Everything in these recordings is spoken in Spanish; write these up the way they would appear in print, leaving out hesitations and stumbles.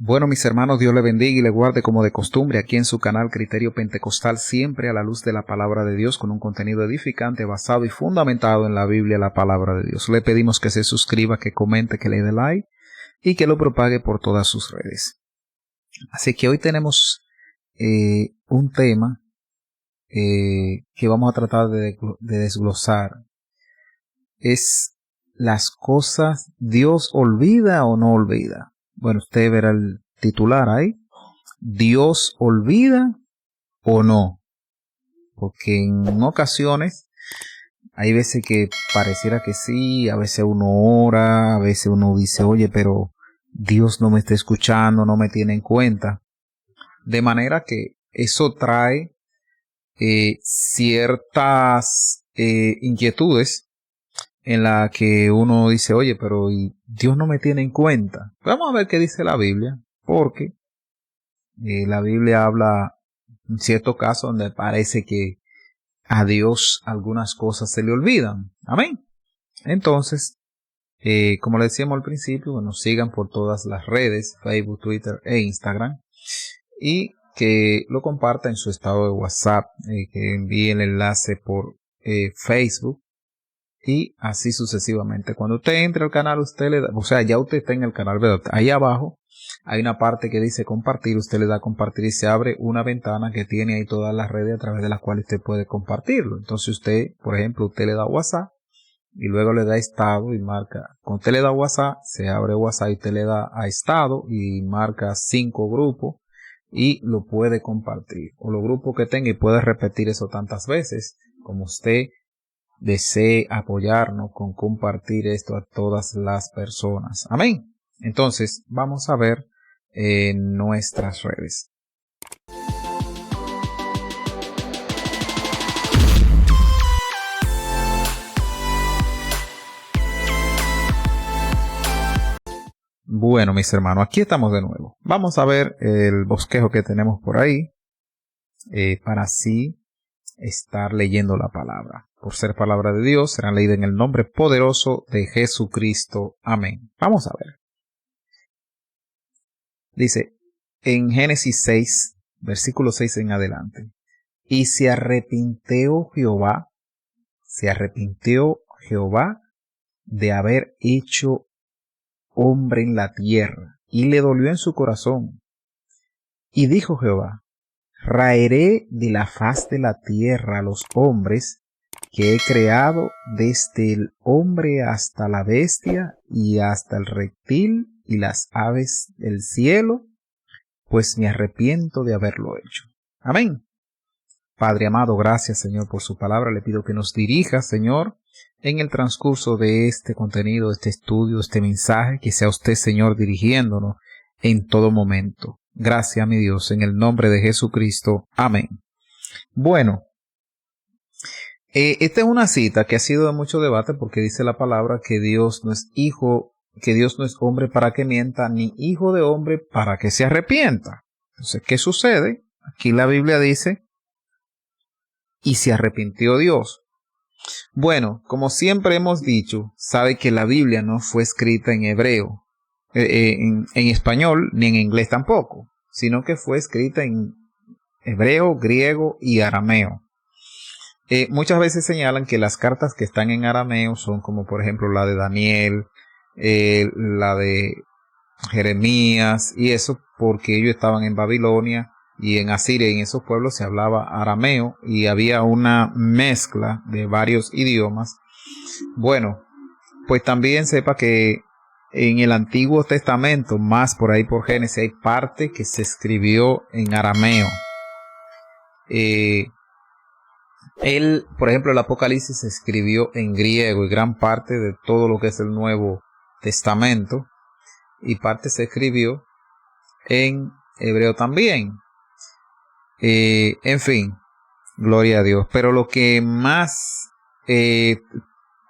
Bueno, mis hermanos, Dios le bendiga y le guarde como de costumbre aquí en su canal Criterio Pentecostal, siempre a la luz de la palabra de Dios, con un contenido edificante, basado y fundamentado en la Biblia, la palabra de Dios. Le pedimos que se suscriba, que comente, que le dé like y que lo propague por todas sus redes. Así que hoy tenemos un tema que vamos a tratar de desglosar. Es las cosas, ¿Dios olvida o no olvida? Bueno, usted verá el titular ahí. ¿Dios olvida o no? Porque en ocasiones hay veces que pareciera que sí, a veces uno ora, a veces uno dice, oye, pero Dios no me está escuchando, no me tiene en cuenta. De manera que eso trae ciertas inquietudes en la que uno dice, oye, pero Dios no me tiene en cuenta. Vamos a ver qué dice la Biblia, porque la Biblia habla en ciertos casos donde parece que a Dios algunas cosas se le olvidan. Amén. Entonces, como le decíamos al principio, bueno, sigan por todas las redes, Facebook, Twitter e Instagram, y que lo comparta en su estado de WhatsApp, que envíe el enlace por Facebook, y así sucesivamente. Cuando usted entre al canal, usted le da, o sea, ya usted está en el canal, ¿verdad? Ahí abajo hay una parte que dice compartir, usted le da compartir y se abre una ventana que tiene ahí todas las redes a través de las cuales usted puede compartirlo. Entonces usted, por ejemplo, usted le da WhatsApp y luego le da estado y marca. Cuando usted le da WhatsApp, se abre WhatsApp y usted le da a estado y marca 5 grupos y lo puede compartir. O los grupos que tenga y puede repetir eso tantas veces como usted desee apoyarnos con compartir esto a todas las personas. Amén. Entonces, vamos a ver nuestras redes. Bueno, mis hermanos, aquí estamos de nuevo. Vamos a ver el bosquejo que tenemos por ahí para así estar leyendo la palabra. Por ser palabra de Dios, serán leídas en el nombre poderoso de Jesucristo. Amén. Vamos a ver. Dice en Génesis 6, versículo 6 en adelante. Y se arrepintió Jehová de haber hecho hombre en la tierra, y le dolió en su corazón. Y dijo Jehová, raeré de la faz de la tierra a los hombres que he creado, desde el hombre hasta la bestia y hasta el reptil y las aves del cielo, pues me arrepiento de haberlo hecho. Amén. Padre amado, gracias, Señor, por su palabra. Le pido que nos dirija, Señor, en el transcurso de este contenido, este estudio, este mensaje, que sea usted, Señor, dirigiéndonos en todo momento. Gracias, mi Dios, en el nombre de Jesucristo. Amén. Bueno, esta es una cita que ha sido de mucho debate porque dice la palabra que Dios no es hijo, que Dios no es hombre para que mienta, ni hijo de hombre para que se arrepienta. Entonces, ¿qué sucede? Aquí la Biblia dice, y se arrepintió Dios. Bueno, como siempre hemos dicho, sabe que la Biblia no fue escrita en hebreo, en español, ni en inglés tampoco, sino que fue escrita en hebreo, griego y arameo. Muchas veces señalan que las cartas que están en arameo son como por ejemplo la de Daniel, la de Jeremías y eso porque ellos estaban en Babilonia y en Asiria y en esos pueblos se hablaba arameo y había una mezcla de varios idiomas. Bueno, pues también sepa que en el Antiguo Testamento, más por ahí por Génesis, hay parte que se escribió en arameo. Por ejemplo, el Apocalipsis se escribió en griego y gran parte de todo lo que es el Nuevo Testamento y parte se escribió en hebreo también. En fin, gloria a Dios. Pero lo que más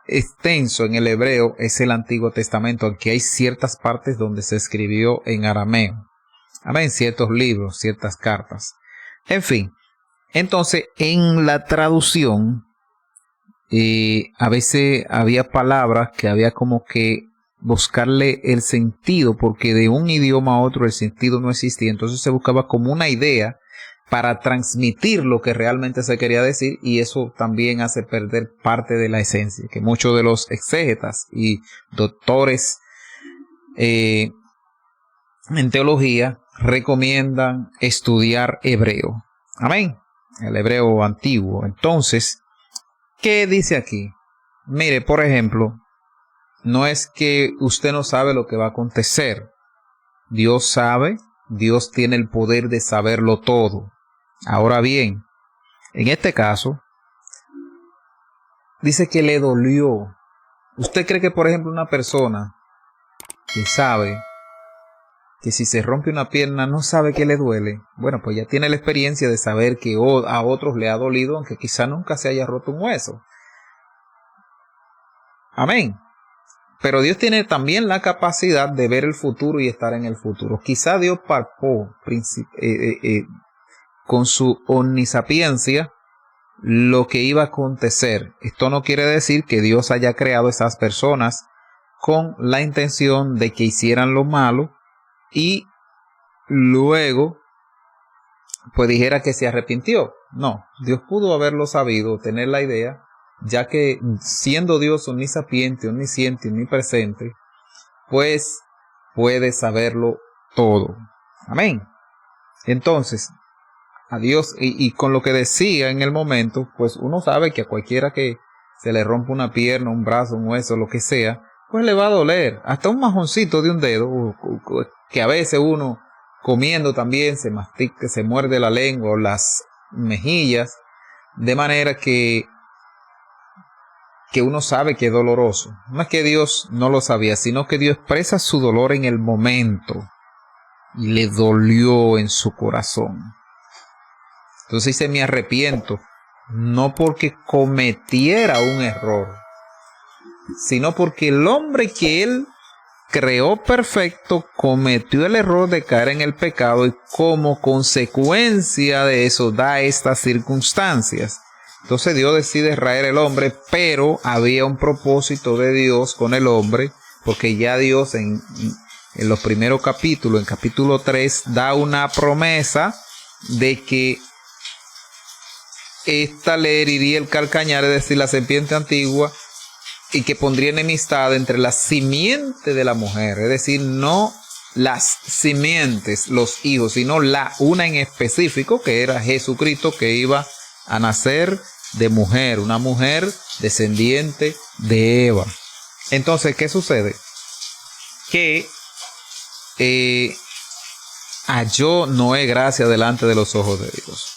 extenso en el hebreo es el Antiguo Testamento, aunque hay ciertas partes donde se escribió en arameo. Amén, ciertos libros, ciertas cartas. En fin. Entonces, en la traducción, a veces había palabras que había como que buscarle el sentido, porque de un idioma a otro el sentido no existía. Entonces se buscaba como una idea para transmitir lo que realmente se quería decir, y eso también hace perder parte de la esencia, que muchos de los exégetas y doctores en teología recomiendan estudiar hebreo. Amén. El hebreo antiguo. Entonces, ¿qué dice aquí? Mire, por ejemplo, no es que usted no sabe lo que va a acontecer. Dios sabe, Dios tiene el poder de saberlo todo. Ahora bien, en este caso, dice que le dolió. ¿Usted cree que, por ejemplo, una persona que sabe que si se rompe una pierna no sabe que le duele? Bueno, pues ya tiene la experiencia de saber que a otros le ha dolido, aunque quizá nunca se haya roto un hueso. Amén. Pero Dios tiene también la capacidad de ver el futuro y estar en el futuro. Quizá Dios palpó con su omnisapiencia lo que iba a acontecer. Esto no quiere decir que Dios haya creado a esas personas con la intención de que hicieran lo malo y luego pues dijera que se arrepintió. No, Dios pudo haberlo sabido, tener la idea, ya que siendo Dios omnisapiente, omnisciente, omnipresente, pues puede saberlo todo. Amén. Entonces, a Dios, y con lo que decía en el momento, pues uno sabe que a cualquiera que se le rompa una pierna, un brazo, un hueso, lo que sea, pues le va a doler. Hasta un majoncito de un dedo, que a veces uno comiendo también se mastica, se muerde la lengua o las mejillas, de manera que uno sabe que es doloroso. No es que Dios no lo sabía, sino que Dios expresa su dolor en el momento y le dolió en su corazón. Entonces dice, me arrepiento, no porque cometiera un error, sino porque el hombre que él creó perfecto cometió el error de caer en el pecado, y como consecuencia de eso da estas circunstancias. Entonces Dios decide raer el hombre, pero había un propósito de Dios con el hombre, porque ya Dios en los primeros capítulos, en capítulo 3, da una promesa de que esta le heriría el calcañar, es decir, la serpiente antigua, y que pondría enemistad entre la simiente de la mujer, es decir, no las simientes, los hijos, sino una en específico, que era Jesucristo, que iba a nacer de mujer, una mujer descendiente de Eva. Entonces, ¿qué sucede? Que halló Noé gracia delante de los ojos de Dios.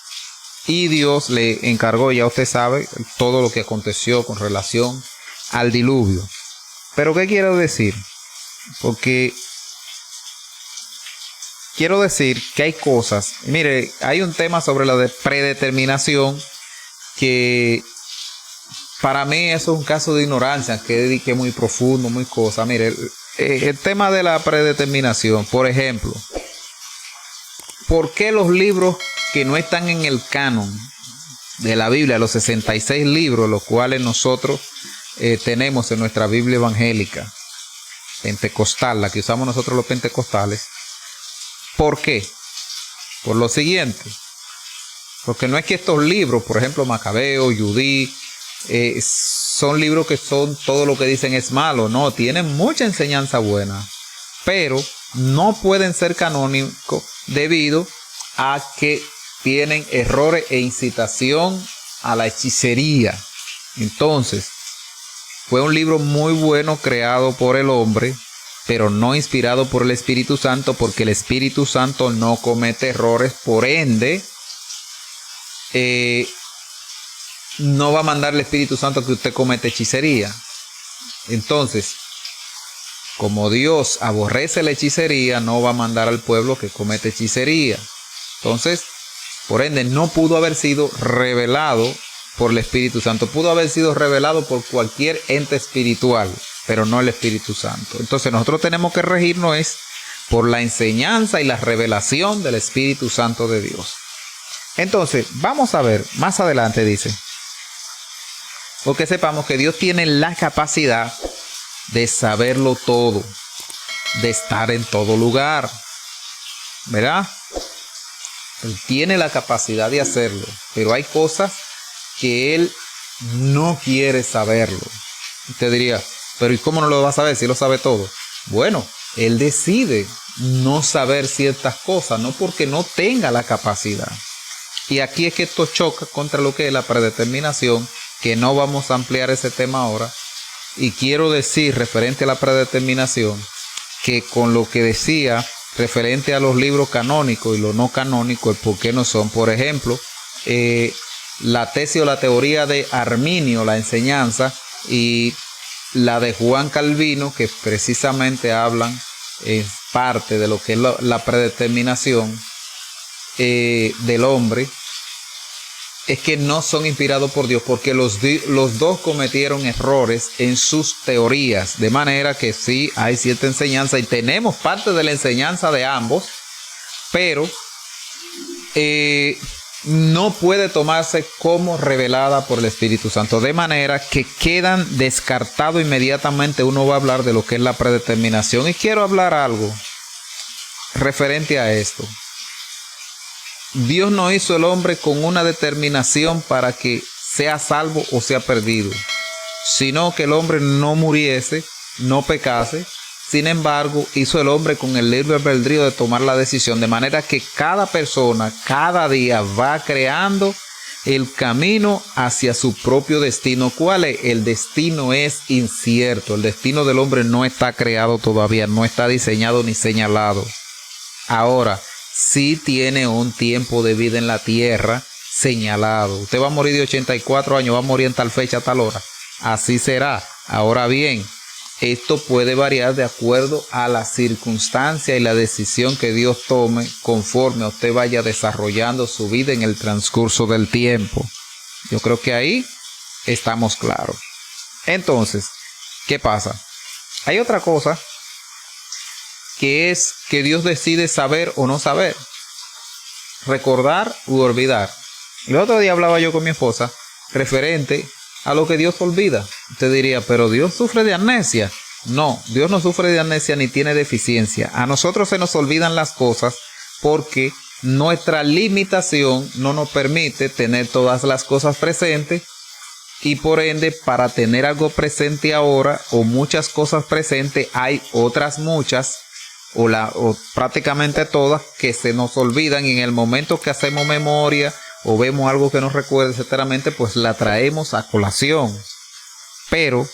Y Dios le encargó, ya usted sabe, todo lo que aconteció con relación al diluvio. Pero ¿qué quiero decir? Porque quiero decir que hay cosas. Mire, hay un tema sobre la de predeterminación que para mí eso es un caso de ignorancia, que es muy profundo, muy cosa. Mire, el tema de la predeterminación, por ejemplo, ¿por qué los libros que no están en el canon de la Biblia, los 66 libros, los cuales nosotros tenemos en nuestra Biblia evangélica, pentecostal, la que usamos nosotros los pentecostales? ¿Por qué? Por lo siguiente. Porque no es que estos libros, por ejemplo, Macabeo, Judí, son libros que son todo lo que dicen es malo. No, tienen mucha enseñanza buena, pero no pueden ser canónicos debido a que tienen errores e incitación a la hechicería. Entonces, fue un libro muy bueno creado por el hombre, pero no inspirado por el Espíritu Santo, porque el Espíritu Santo no comete errores, por ende, no va a mandar el Espíritu Santo que usted comete hechicería. Entonces, como Dios aborrece la hechicería, no va a mandar al pueblo que comete hechicería. Entonces, por ende, no pudo haber sido revelado por el Espíritu Santo. Pudo haber sido revelado por cualquier ente espiritual, pero no el Espíritu Santo. Entonces, nosotros tenemos que regirnos por la enseñanza y la revelación del Espíritu Santo de Dios. Entonces, vamos a ver, más adelante dice, porque sepamos que Dios tiene la capacidad de saberlo todo, de estar en todo lugar, ¿verdad? Él tiene la capacidad de hacerlo, pero hay cosas que él no quiere saberlo. Usted diría, pero ¿y cómo no lo va a saber si lo sabe todo? Bueno, él decide no saber ciertas cosas, no porque no tenga la capacidad. Y aquí es que esto choca contra lo que es la predeterminación, que no vamos a ampliar ese tema ahora. Y quiero decir, referente a la predeterminación, que con lo que decía referente a los libros canónicos y los no canónicos, el por qué no son. Por ejemplo, la tesis o la teoría de Arminio, la enseñanza, y la de Juan Calvino, que precisamente hablan parte de lo que es la predeterminación del hombre, es que no son inspirados por Dios, porque los dos cometieron errores en sus teorías, de manera que sí hay cierta enseñanza y tenemos parte de la enseñanza de ambos, pero no puede tomarse como revelada por el Espíritu Santo, de manera que quedan descartados inmediatamente. Uno va a hablar de lo que es la predeterminación, y quiero hablar algo referente a esto. Dios no hizo el hombre con una determinación para que sea salvo o sea perdido, sino que el hombre no muriese, no pecase. Sin embargo, hizo el hombre con el libre albedrío de tomar la decisión, de manera que cada persona, cada día va creando el camino hacia su propio destino. ¿Cuál es? El destino es incierto. El destino del hombre no está creado todavía, no está diseñado ni señalado. Ahora, sí tiene un tiempo de vida en la tierra señalado. Usted va a morir de 84 años, va a morir en tal fecha, tal hora. Así será. Ahora bien, esto puede variar de acuerdo a la circunstancia y la decisión que Dios tome conforme usted vaya desarrollando su vida en el transcurso del tiempo. Yo creo que ahí estamos claros. Entonces, ¿qué pasa? Hay otra cosa, que es que Dios decide saber o no saber, recordar u olvidar. El otro día hablaba yo con mi esposa referente a lo que Dios olvida. Usted diría, pero Dios sufre de amnesia. No, Dios no sufre de amnesia ni tiene deficiencia. A nosotros se nos olvidan las cosas porque nuestra limitación no nos permite tener todas las cosas presentes, y por ende, para tener algo presente ahora o muchas cosas presentes, hay otras muchas o prácticamente todas que se nos olvidan, y en el momento que hacemos memoria o vemos algo que nos recuerda, etcétera, pues la traemos a colación. Pero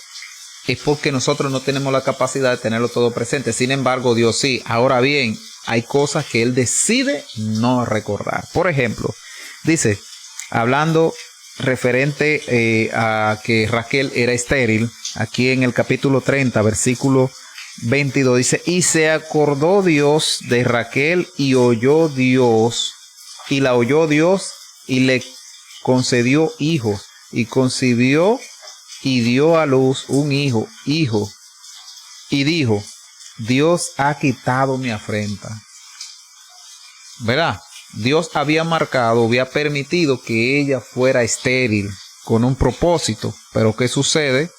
es porque nosotros no tenemos la capacidad de tenerlo todo presente. Sin embargo, Dios sí. Ahora bien, hay cosas que Él decide no recordar. Por ejemplo, dice, hablando referente a que Raquel era estéril, aquí en el capítulo 30, versículo 22, dice, y se acordó Dios de Raquel y la oyó Dios y le concedió hijos, y concibió y dio a luz un hijo, y dijo, Dios ha quitado mi afrenta. ¿Verdad? Dios había marcado, había permitido que ella fuera estéril con un propósito, pero ¿qué sucede?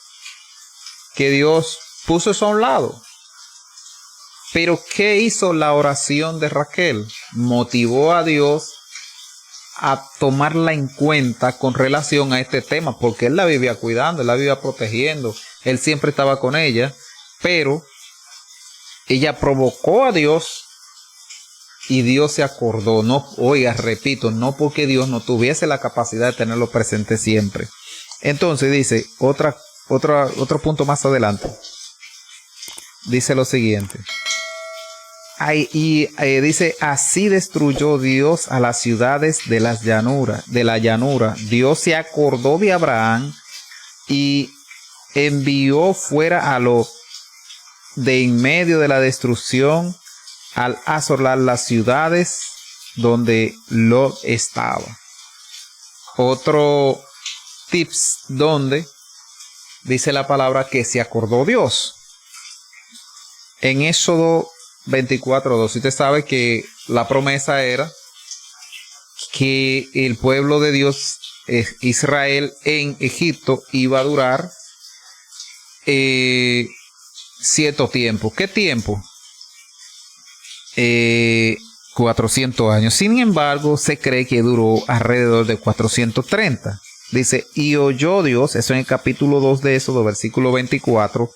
Que Dios puso eso a un lado. Pero ¿qué hizo la oración de Raquel? Motivó a Dios a tomarla en cuenta con relación a este tema, porque Él la vivía cuidando, Él la vivía protegiendo, Él siempre estaba con ella, pero ella provocó a Dios y Dios se acordó. No, oiga, repito, no porque Dios no tuviese la capacidad de tenerlo presente siempre. Entonces dice, otro punto más adelante, dice lo siguiente. Dice, así destruyó Dios a las ciudades de la llanura. Dios se acordó de Abraham y envió fuera a Lot de en medio de la destrucción, al asolar las ciudades donde Lot estaba. Otro tips donde dice la palabra que se acordó Dios. En Éxodo 24:2, usted sabe que la promesa era que el pueblo de Dios, Israel, en Egipto iba a durar cierto tiempo. ¿Qué tiempo? 400 años. Sin embargo, se cree que duró alrededor de 430. Dice, y oyó Dios, eso en el capítulo 2 de Éxodo, versículo 24,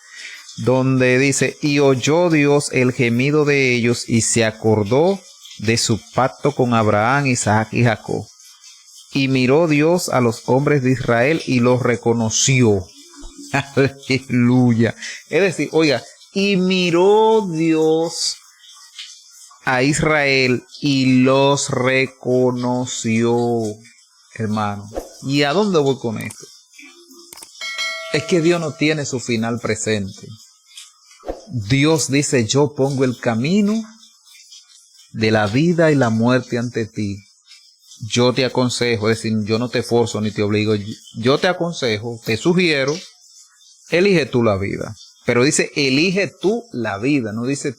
donde dice, y oyó Dios el gemido de ellos y se acordó de su pacto con Abraham, Isaac y Jacob. Y miró Dios a los hombres de Israel y los reconoció. Aleluya. Es decir, oiga, y miró Dios a Israel y los reconoció, hermano. ¿Y a dónde voy con esto? Es que Dios no tiene su final presente. Dios dice, yo pongo el camino de la vida y la muerte ante ti. Yo te aconsejo, es decir, yo no te forzo ni te obligo, yo te aconsejo, te sugiero, elige tú la vida. Pero dice, elige tú la vida, no dice,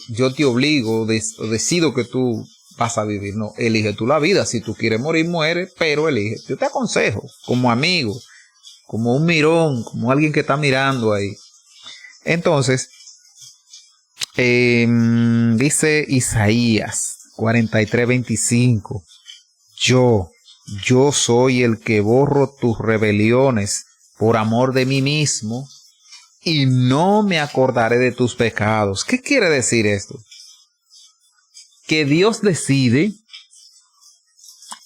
yo te obligo, decido que tú vas a vivir. No, elige tú la vida. Si tú quieres morir, muere, pero elige. Yo te aconsejo, como amigo, como un mirón, como alguien que está mirando ahí. Entonces, dice Isaías 43:25, yo soy el que borro tus rebeliones por amor de mí mismo y no me acordaré de tus pecados. ¿Qué quiere decir esto? Que Dios decide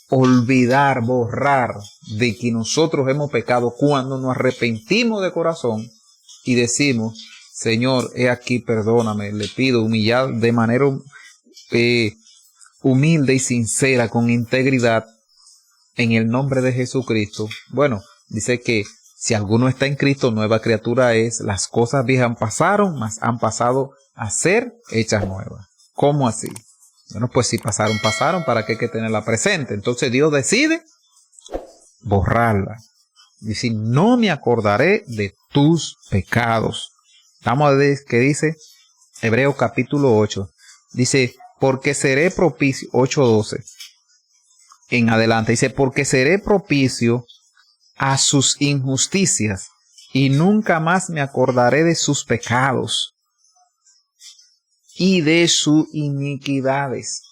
olvidar, borrar de que nosotros hemos pecado cuando nos arrepentimos de corazón y decimos, Señor, he aquí, perdóname, le pido humillar de manera humilde y sincera, con integridad, en el nombre de Jesucristo. Bueno, dice que si alguno está en Cristo, nueva criatura es, las cosas viejas pasaron, mas han pasado a ser hechas nuevas. ¿Cómo así? Bueno, pues si pasaron, ¿para qué hay que tenerla presente? Entonces Dios decide borrarla. Dice, no me acordaré de tus pecados. Vamos a ver qué dice Hebreos capítulo 8. Dice, porque seré propicio, 8:12 en adelante. Dice, porque seré propicio a sus injusticias y nunca más me acordaré de sus pecados y de sus iniquidades.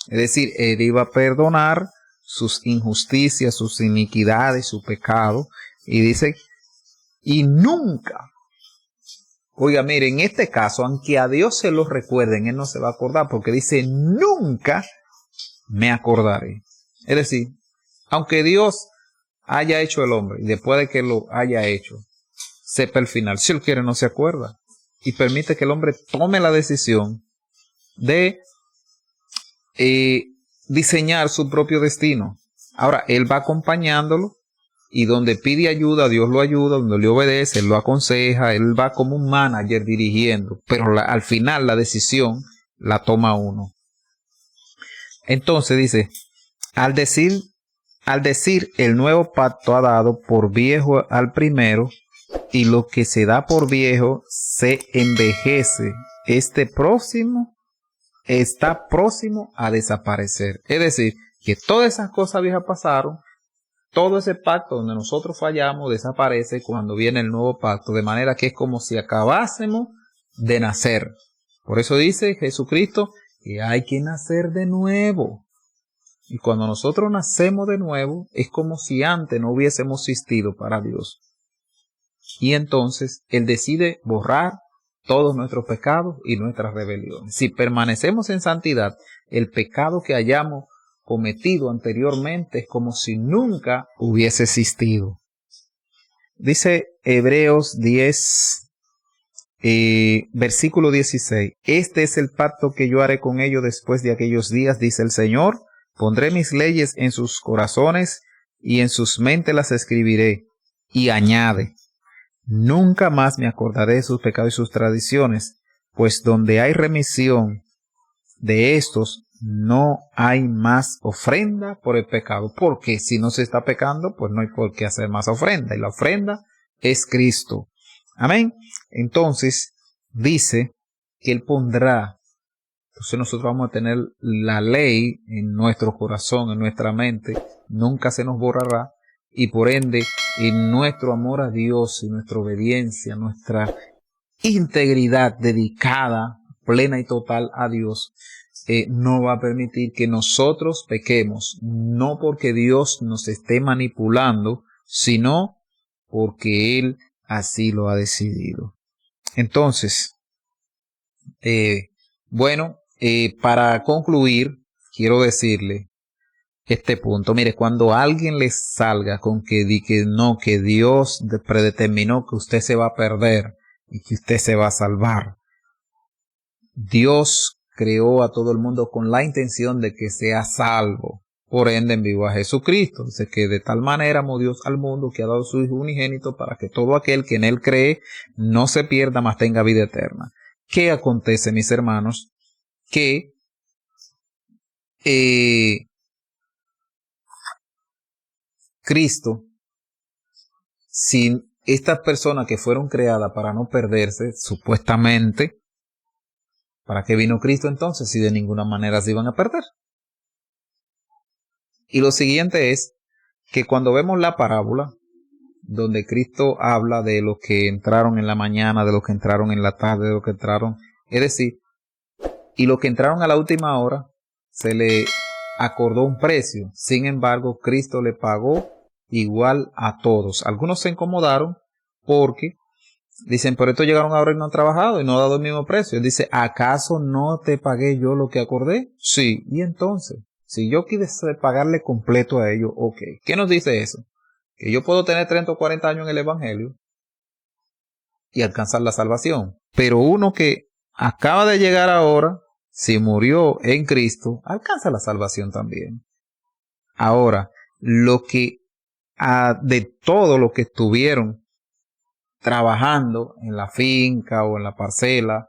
Es decir, él iba a perdonar sus injusticias, sus iniquidades, su pecado. Y dice, y nunca. Oiga, mire, en este caso, aunque a Dios se lo recuerden, Él no se va a acordar, porque dice, nunca me acordaré. Es decir, aunque Dios haya hecho el hombre, y después de que lo haya hecho, sepa el final. Si Él quiere, no se acuerda. Y permite que el hombre tome la decisión de diseñar su propio destino. Ahora, Él va acompañándolo, y donde pide ayuda, Dios lo ayuda, donde le obedece, Él lo aconseja, Él va como un manager dirigiendo, pero al final la decisión la toma uno. Entonces dice, al decir el nuevo pacto ha dado por viejo al primero, y lo que se da por viejo se envejece. Está próximo a desaparecer. Es decir, que todas esas cosas viejas pasaron, todo ese pacto donde nosotros fallamos desaparece cuando viene el nuevo pacto, de manera que es como si acabásemos de nacer. Por eso dice Jesucristo que hay que nacer de nuevo. Y cuando nosotros nacemos de nuevo, es como si antes no hubiésemos existido para Dios. Y entonces Él decide borrar todos nuestros pecados y nuestras rebeliones. Si permanecemos en santidad, el pecado que hayamos cometido anteriormente es como si nunca hubiese existido. Dice Hebreos 10, versículo 16. Este es el pacto que yo haré con ellos después de aquellos días, dice el Señor. Pondré mis leyes en sus corazones y en sus mentes las escribiré. Y añade, nunca más me acordaré de sus pecados y sus tradiciones, pues donde hay remisión de estos, no hay más ofrenda por el pecado. Porque si no se está pecando, pues no hay por qué hacer más ofrenda. Y la ofrenda es Cristo. Amén. Entonces, dice que Él pondrá. Entonces nosotros vamos a tener la ley en nuestro corazón, en nuestra mente. Nunca se nos borrará. y por ende en nuestro amor a Dios y nuestra obediencia, nuestra integridad dedicada, plena y total a Dios, no va a permitir que nosotros pequemos, no porque Dios nos esté manipulando, sino porque Él así lo ha decidido. Entonces, para concluir, quiero decirle este punto. Mire, cuando alguien le salga con que Dios predeterminó que usted se va a perder y que usted se va a salvar, Dios creó a todo el mundo con la intención de que sea salvo. Por ende envió a Jesucristo. Dice que de tal manera amó Dios al mundo que ha dado su Hijo unigénito para que todo aquel que en Él cree no se pierda, mas tenga vida eterna. ¿Qué acontece, mis hermanos? Que Cristo, sin estas personas que fueron creadas para no perderse, supuestamente, ¿para qué vino Cristo entonces si de ninguna manera se iban a perder? Y lo siguiente es que cuando vemos la parábola, donde Cristo habla de los que entraron en la mañana, de los que entraron en la tarde, de los que entraron, es decir, y los que entraron a la última hora, se le acordó un precio. Sin embargo, Cristo le pagó igual a todos. Algunos se incomodaron porque dicen, pero estos llegaron ahora y no han trabajado y no han dado el mismo precio. Él dice, ¿acaso no te pagué yo lo que acordé? Sí. Y entonces, si yo quise pagarle completo a ellos, ok. ¿Qué nos dice eso? Que yo puedo tener 30 o 40 años en el Evangelio y alcanzar la salvación. Pero uno que acaba de llegar ahora, si murió en Cristo, alcanza la salvación también. Ahora, de todo lo que estuvieron trabajando en la finca o en la parcela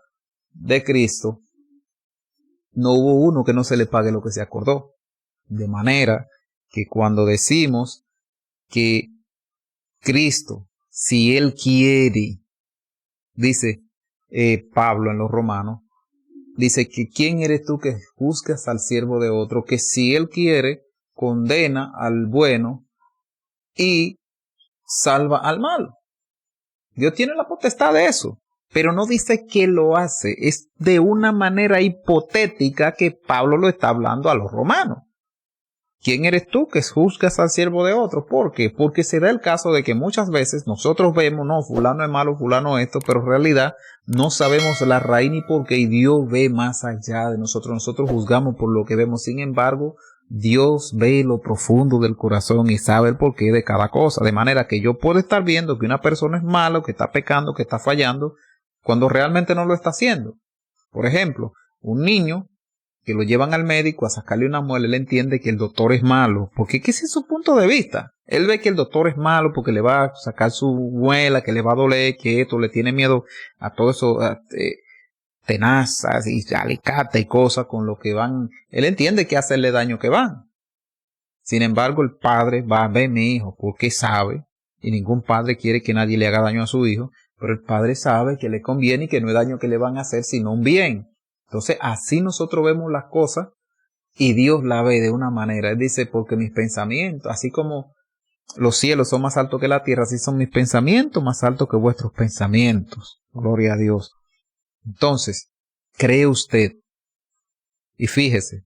de Cristo, no hubo uno que no se le pague lo que se acordó. De manera que cuando decimos que Cristo, si Él quiere, dice Pablo en los Romanos, dice que ¿quién eres tú que juzgas al siervo de otro? Que si Él quiere, condena al bueno y salva al malo. Dios tiene la potestad de eso, pero no dice que lo hace. Es de una manera hipotética que Pablo lo está hablando a los romanos. ¿Quién eres tú que juzgas al siervo de otro? ¿Por qué? Porque se da el caso de que muchas veces nosotros vemos, no, fulano es malo, fulano esto, pero en realidad no sabemos la raíz ni por qué, y Dios ve más allá de nosotros. Nosotros juzgamos por lo que vemos. Sin embargo, Dios ve lo profundo del corazón y sabe el porqué de cada cosa. De manera que yo puedo estar viendo que una persona es mala, que está pecando, que está fallando, cuando realmente no lo está haciendo. Por ejemplo, un niño que lo llevan al médico a sacarle una muela, él entiende que el doctor es malo, porque ese es su punto de vista. Él ve que el doctor es malo porque le va a sacar su muela, que le va a doler, que esto, le tiene miedo a todo eso, tenazas y alicate y cosas con lo que van. Él entiende que hacerle daño que van. Sin embargo, el padre va a ver mi hijo porque sabe, y ningún padre quiere que nadie le haga daño a su hijo, pero el padre sabe que le conviene y que no es daño que le van a hacer, sino un bien. Entonces, así nosotros vemos las cosas y Dios la ve de una manera. Él dice, porque mis pensamientos, así como los cielos son más altos que la tierra, así son mis pensamientos más altos que vuestros pensamientos. Gloria a Dios. Entonces, cree usted y fíjese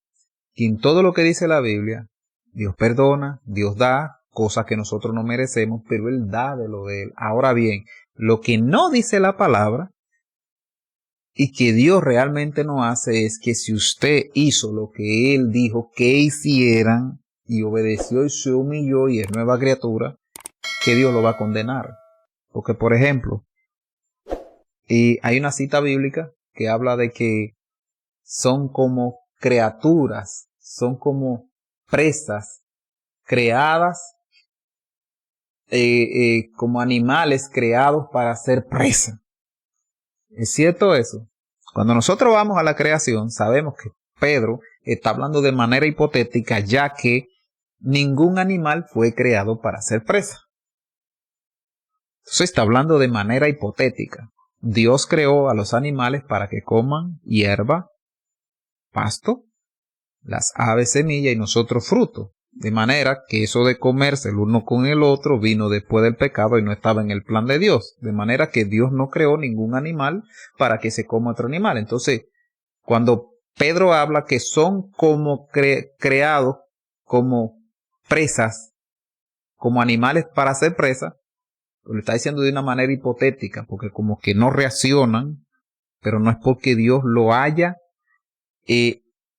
que en todo lo que dice la Biblia, Dios perdona, Dios da cosas que nosotros no merecemos, pero Él da de lo de Él. Ahora bien, lo que no dice la palabra, y que Dios realmente no hace, es que si usted hizo lo que Él dijo que hicieran y obedeció y se humilló y es nueva criatura, que Dios lo va a condenar. Porque, por ejemplo, hay una cita bíblica que habla de que son como criaturas, son como presas creadas, como animales creados para ser presa. ¿Es cierto eso? Cuando nosotros vamos a la creación, sabemos que Pedro está hablando de manera hipotética, ya que ningún animal fue creado para ser presa. Entonces está hablando de manera hipotética. Dios creó a los animales para que coman hierba, pasto, las aves semilla y nosotros fruto. De manera que eso de comerse el uno con el otro vino después del pecado y no estaba en el plan de Dios. De manera que Dios no creó ningún animal para que se coma otro animal. Entonces, cuando Pedro habla que son como creados como presas, como animales para ser presas, lo está diciendo de una manera hipotética, porque como que no reaccionan, pero no es porque Dios lo haya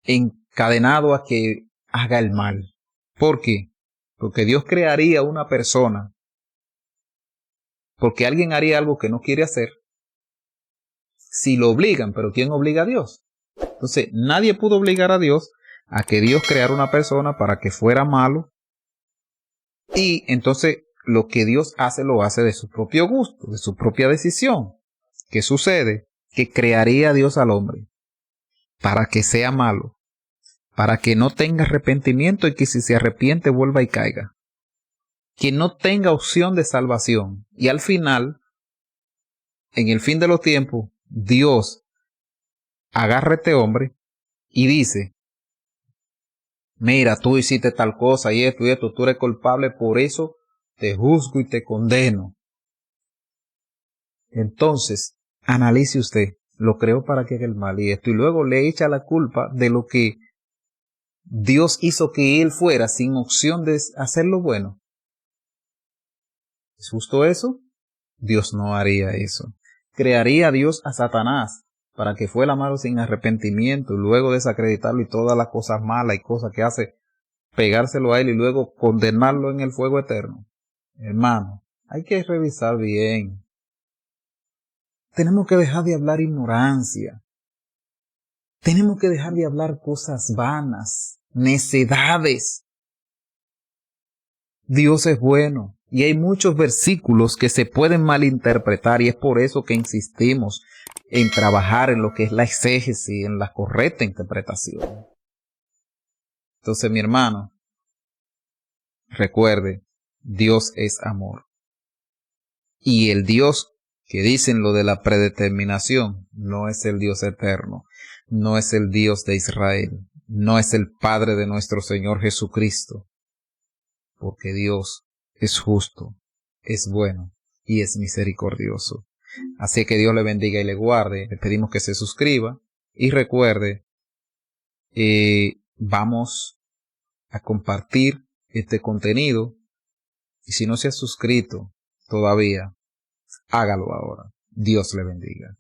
encadenado a que haga el mal. ¿Por qué? Porque Dios crearía una persona, porque alguien haría algo que no quiere hacer, si lo obligan, pero ¿quién obliga a Dios? Entonces, nadie pudo obligar a Dios a que Dios creara una persona para que fuera malo, y entonces lo que Dios hace lo hace de su propio gusto, de su propia decisión. ¿Qué sucede? Que crearía a Dios al hombre para que sea malo, para que no tenga arrepentimiento y que si se arrepiente vuelva y caiga, que no tenga opción de salvación. Y al final, en el fin de los tiempos, Dios agarra a este hombre y dice: mira, tú hiciste tal cosa y esto, tú eres culpable, por eso te juzgo y te condeno. Entonces, analice usted, lo creó para que haga el mal y esto, y luego le echa la culpa de lo que Dios hizo que él fuera sin opción de hacer lo bueno. ¿Es justo eso? Dios no haría eso. Crearía a Dios a Satanás para que fuera malo sin arrepentimiento y luego desacreditarlo y todas las cosas malas y cosas que hace, pegárselo a él y luego condenarlo en el fuego eterno. Hermano, hay que revisar bien. Tenemos que dejar de hablar ignorancia. Tenemos que dejar de hablar cosas vanas, necedades. Dios es bueno y hay muchos versículos que se pueden malinterpretar y es por eso que insistimos en trabajar en lo que es la exégesis, en la correcta interpretación. Entonces, mi hermano, recuerde, Dios es amor. Y el Dios que dicen lo de la predeterminación no es el Dios eterno, no es el Dios de Israel, no es el Padre de nuestro Señor Jesucristo, porque Dios es justo, es bueno y es misericordioso. Así que Dios le bendiga y le guarde. Le pedimos que se suscriba y recuerde, vamos a compartir este contenido y si no se ha suscrito todavía, hágalo ahora. Dios le bendiga.